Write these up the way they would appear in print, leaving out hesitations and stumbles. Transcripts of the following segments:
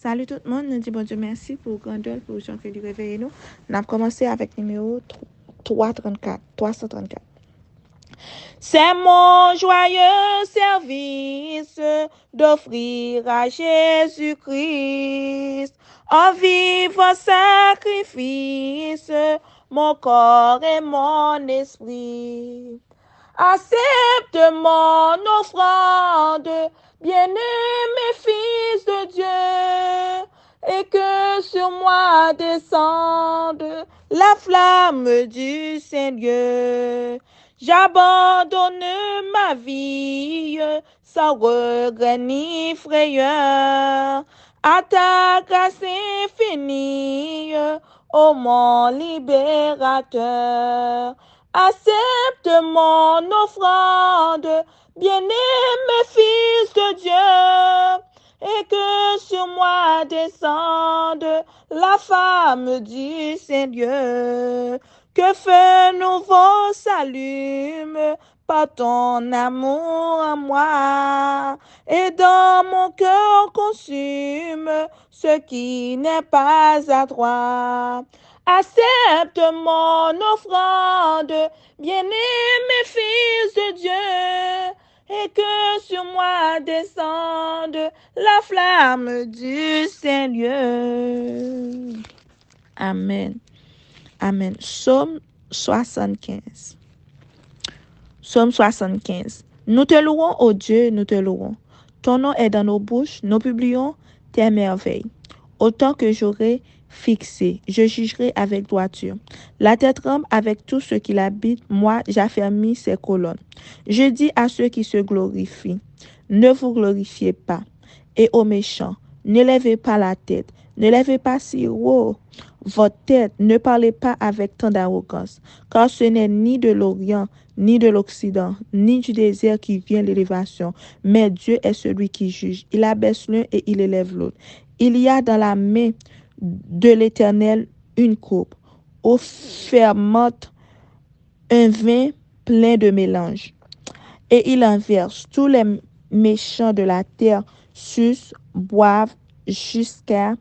Salut tout le monde, nous disons bon Dieu merci pour grandeur, pour Jean que lui réveiller nous. On a commencé avec numéro 334. C'est mon joyeux service d'offrir à Jésus-Christ en vivant sacrifice mon corps et mon esprit. Accepte mon offrande, bien-aimé Fils de Dieu, et que sur moi descende la flamme du Seigneur. J'abandonne ma vie sans regret ni frayeur à ta grâce infinie, ô mon libérateur. Accepte mon offrande, bien-aimé Fils de Dieu, et que sur moi descende la flamme du Seigneur. Que feu nouveau s'allume par ton amour en moi, et dans mon cœur consume ce qui n'est pas à toi. Accepte mon offrande, bien-aimé Fils de Dieu, et que sur moi descende la flamme du Seigneur. Amen. Amen. Psaume 75. Psaume 75. Nous te louons, ô Dieu, nous te louons. Ton nom est dans nos bouches, nous publions tes merveilles. Autant que j'aurai fixé, je jugerai avec droiture. La terre tremble avec tout ce qui l'habite, moi j'affermis ses colonnes. Je dis à ceux qui se glorifient, ne vous glorifiez pas. Et aux méchants, ne levez pas la tête, ne levez pas si haut votre tête, ne parlez pas avec tant d'arrogance, car ce n'est ni de l'Orient, ni de l'Occident, ni du désert qui vient l'élévation, mais Dieu est celui qui juge. Il abaisse l'un et il élève l'autre. Il y a dans la main de l'Éternel une coupe, où fermente un vin plein de mélange. Et il en verse. Tous les méchants de la terre sucent, boivent jusqu'à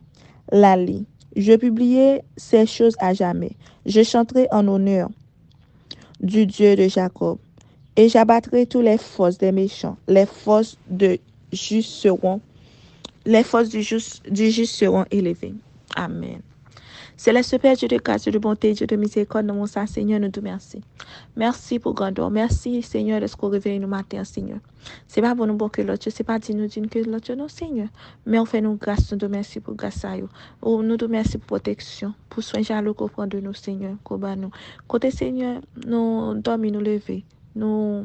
la lie. Je publierai ces choses à jamais. Je chanterai en honneur du Dieu de Jacob. Et j'abattrai toutes les forces des méchants. Les forces du juste seront élevées. Amen. Céleste Père, Dieu de grâce, Dieu de bonté, Dieu de miséricorde, mon Saint Seigneur, nous te remercions. Merci pour grandeur. Merci, Seigneur, de ce qu'on réveille nous matin, Seigneur. C'est pas pour nous bon que l'autre, c'est pas dire que l'autre, non, Seigneur. Mais on fait nous grâce, nous te remercions pour grâce à vous. Nous te remercions pour protection, pour soin jaloux qu'on prend de nous, Seigneur, qu'on bat nous. Côté, Seigneur, nous dormir, nous lever, nous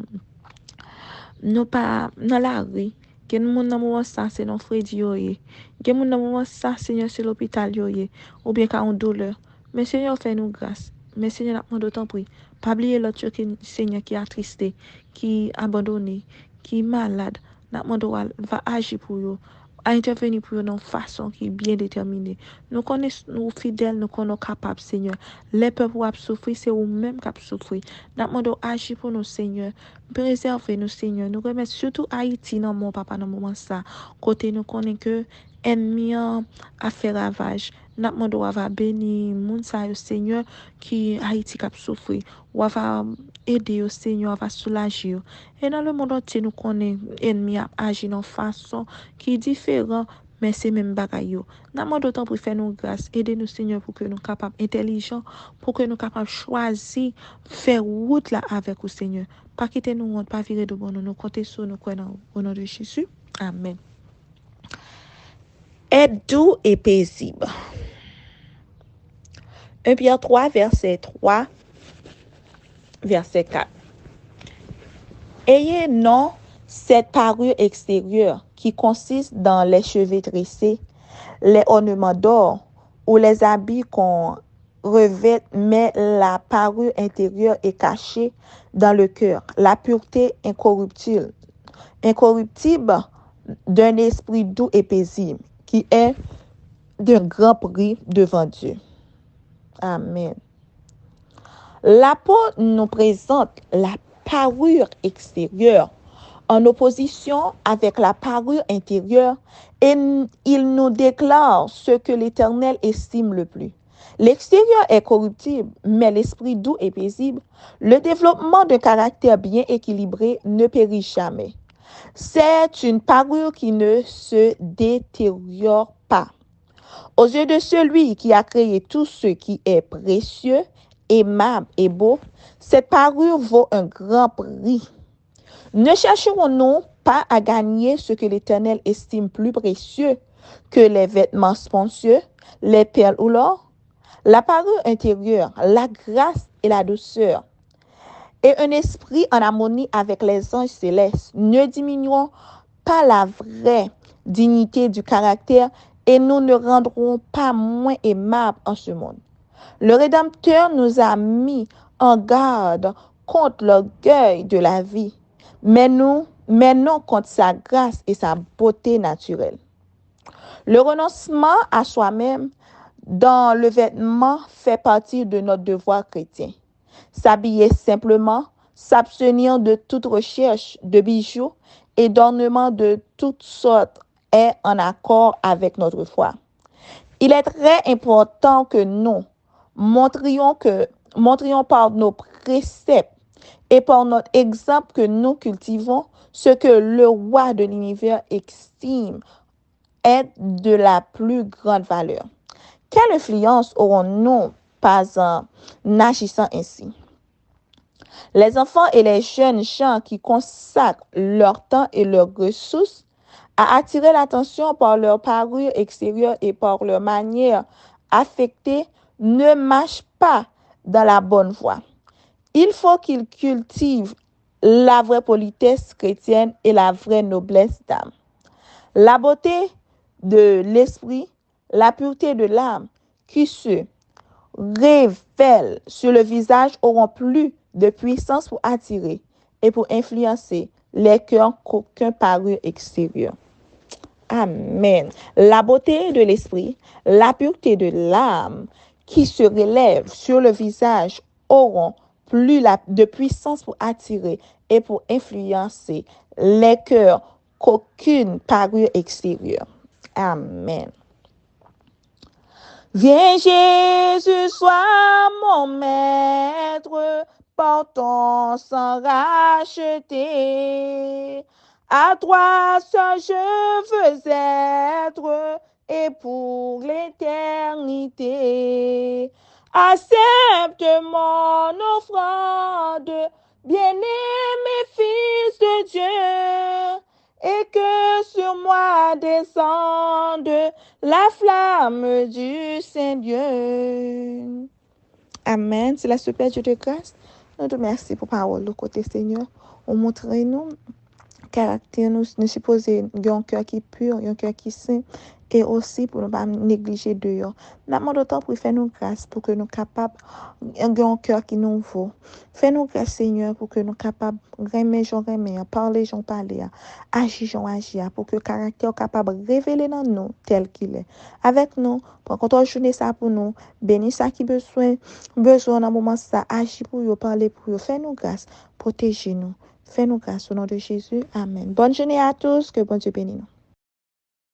pas dans la rue. Gen moun nan moment ça c'est non fredi yo ye. Gen moun nan moment ça Seigneur c'est l'hôpital yo ye ou bien ka on douleur. Mais Seigneur fait nous grâce. Mais Seigneur n'a demandé autant prie. Pas oublier l'autre Seigneur qui attristé, qui abandonné, qui malade. N'a demandé va agir pour eux. À intervenir pour eux d'une façon qui est bien déterminée. Nous connaissons nous fidèles, nous connaissons capables, Seigneur. Les peuples qui souffrent, c'est eux-mêmes qui souffrent. Nous demandons agir pour nous, Seigneur. Préservez-nous, Seigneur. Nous remercions surtout Haïti, dans mon papa, dans moment ça. Côté nous connaissons que ennemi a fait ravage. Nous demandons à bénir moun sa yo, Seigneur, qui Haïti qui souffre. Ou va aider au Seigneur, va soulager. Et dans le monde entier, nous connaissons ennemi a agi d'une façon qui est différente, mais c'est même bagaille. Nous demandons autant pour faire nous grâce. Aidez-nous, Seigneur, pour que nous soyons capables intelligents, pour que nous soyons capables de choisir, faire route là avec vous, Seigneur. Pas quitter nous, pas virer de bon, nous compter sur nous, au nom de Jésus. Amen. Être doux et paisible. 1 Pierre 3, verset 3, verset 4. Ayez non cette parure extérieure qui consiste dans les cheveux tressés, les ornements d'or ou les habits qu'on revêt, mais la parure intérieure est cachée dans le cœur, la pureté incorruptible d'un esprit doux et paisible, qui est d'un grand prix devant Dieu. Amen. L'apôtre nous présente la parure extérieure en opposition avec la parure intérieure et il nous déclare ce que l'Éternel estime le plus. L'extérieur est corruptible, mais l'esprit doux et paisible, le développement d'un caractère bien équilibré ne périt jamais. C'est une parure qui ne se détériore pas. Aux yeux de celui qui a créé tout ce qui est précieux, aimable et beau, cette parure vaut un grand prix. Ne chercherons-nous pas à gagner ce que l'Éternel estime plus précieux que les vêtements sponsieuse, les perles ou l'or? La parure intérieure, la grâce et la douceur, et un esprit en harmonie avec les anges célestes ne diminueront pas la vraie dignité du caractère et nous ne rendrons pas moins aimables en ce monde. Le Rédempteur nous a mis en garde contre l'orgueil de la vie, mais non contre sa grâce et sa beauté naturelle. Le renoncement à soi-même dans le vêtement fait partie de notre devoir chrétien. S'habiller simplement, s'abstenir de toute recherche de bijoux et d'ornements de toutes sortes est en accord avec notre foi. Il est très important que nous montrions par nos préceptes et par notre exemple que nous cultivons ce que le roi de l'univers estime est de la plus grande valeur. Quelle influence aurons-nous pas en agissant ainsi? Les enfants et les jeunes gens qui consacrent leur temps et leurs ressources à attirer l'attention par leur parure extérieure et par leur manière affectée ne marchent pas dans la bonne voie. Il faut qu'ils cultivent la vraie politesse chrétienne et la vraie noblesse d'âme. La beauté de l'esprit, la pureté de l'âme qui se révèlent sur le visage auront plus de puissance pour attirer et pour influencer les cœurs qu'aucun parure extérieur. Amen. La beauté de l'esprit, la pureté de l'âme qui se relèvent sur le visage auront plus de puissance pour attirer et pour influencer les cœurs qu'aucune parure extérieure. Amen. Viens Jésus, sois mon maître, par ton sang racheté. À toi seul je veux être, et pour l'éternité. Accepte mon offrande, bien-aimé Fils de Dieu, et que sur moi descende la flamme du Saint-Dieu. Amen. C'est la super Dieu de grâce. Nous te remercions pour parole de côté Seigneur. On montre nous caractère nous supposer un cœur qui est pur, un cœur qui est saint et aussi pour ne pas négliger dehors. Nous demandons autant pour faire nous grâce pour que nous capables un cœur qui nous vaut. Fais-nous grâce Seigneur pour que nous capables remettre j'en remettre, parler j'en parler, agir j'en agir pour que le caractère capable révéler dans nous tel qu'il est. Avec nous pour qu'on journée ça pour nous, bénis ça qui besoin dans moment ça, agir pour eux, parler pour eux. Fais-nous grâce, protégez-nous. Fais-nous grâce au nom de Jésus. Amen. Bonne journée à tous. Que bon Dieu bénisse nous.